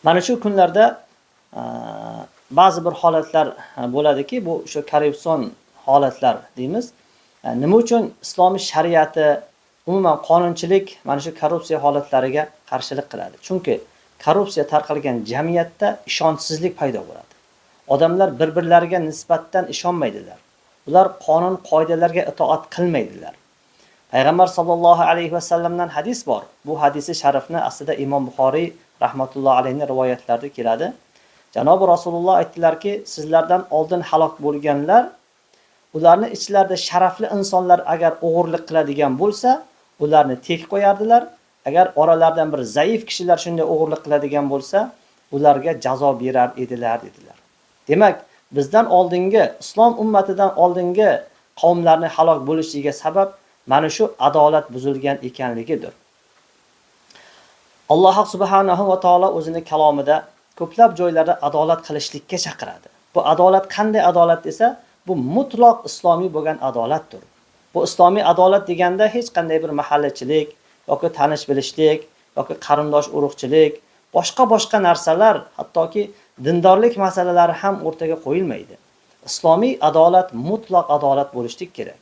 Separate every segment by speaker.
Speaker 1: Mana shu kunlarda ba'zi bir holatlar bo'ladiki, bu o'sha korrupsion holatlar deymiz. Nima uchun islomiy shariati, umuman qonunchilik mana shu korrupsiya holatlariga qarshilik qiladi? Chunki korrupsiya tarqalgan jamiyatda ishonchsizlik paydo bo'ladi. Odamlar bir-birlariga nisbatan ishonmaydilar. Ular qonun qoidalarga itoat qilmaydilar. Payg'ambar sollallohu alayhi vasallamdan hadis bor. Bu hadisi sharifni aslida Imom Buxoriy rahmatullohi alayhi rivoyatlarida keladi. Janobi Rasululloh aytdilarki, sizlardan oldin halok bo'lganlar, ularning ichlarida sharafli insonlar agar o'g'irlik qiladigan bo'lsa, ularni tek qo'yardilar. Agar oralaridan bir zaif kishilar shunday o'g'irlik qiladigan bo'lsa, ularga jazo berar edilar dedilar. Demak, bizdan oldingi islom ummatidan oldingi qavmlarning halok bo'lishiga sabab mana shu adolat buzilgan ekanligidir. Alloh subhanahu va taolo o'zining kalomida ko'plab joylarda adolat qilishlikka chaqiradi. Bu adolat qanday adolat desa, bu mutlaq islomiy bo'lgan adolatdir. Bu islomiy adolat deganda hech qanday bir mahallachilik yoki tanish bilishlik yoki qarindosh urug'chilik, boshqa narsalar, hattoki dindorlik masalalari ham o'rtaga qo'yilmaydi. Islomiy adolat mutlaq adolat bo'lishi kerak.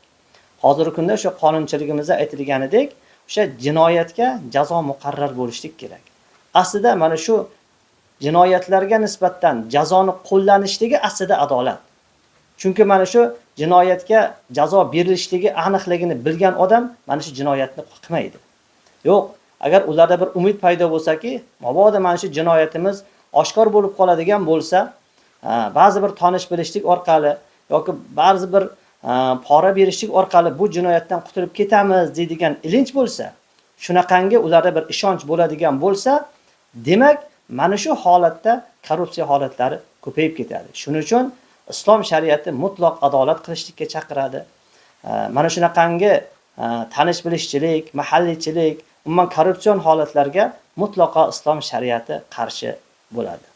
Speaker 1: Hozirgi kunda o'sha qonunchiligimizda aytilganidek, o'sha jinoyatga jazo muqarrar bo'lishi kerak. Aslida mana shu jinoyatlarga nisbatan jazoni qo'llanishligi aslida adolat. Chunki mana shu jinoyatga jazo berilishligi aniqligini bilgan odam mana shu jinoyatni qilmaydi. Yo'q, agar ularda bir umid paydo bo'lsa-ki, mabodo mana shu jinoyatimiz oshkor bo'lib qoladigan bo'lsa, ba'zi bir tanish bilishlik orqali yoki ba'zi bir pora berishlik orqali bu jinoyatdan qutulib ketamiz deydigan ilinj bo'lsa, shunaqangi ularda bir ishonch bo'ladigan bo'lsa, demak, mana shu holatda korrupsiya holatlari ko'payib ketadi. Shuning uchun islom shariati mutlaq adolat qilishlikka chaqiradi. Mana shunaqangi tanish bilishchilik, mahalliychilik, umuman korrupsion holatlarga mutlaqo islom shariati qarshi bo'ladi.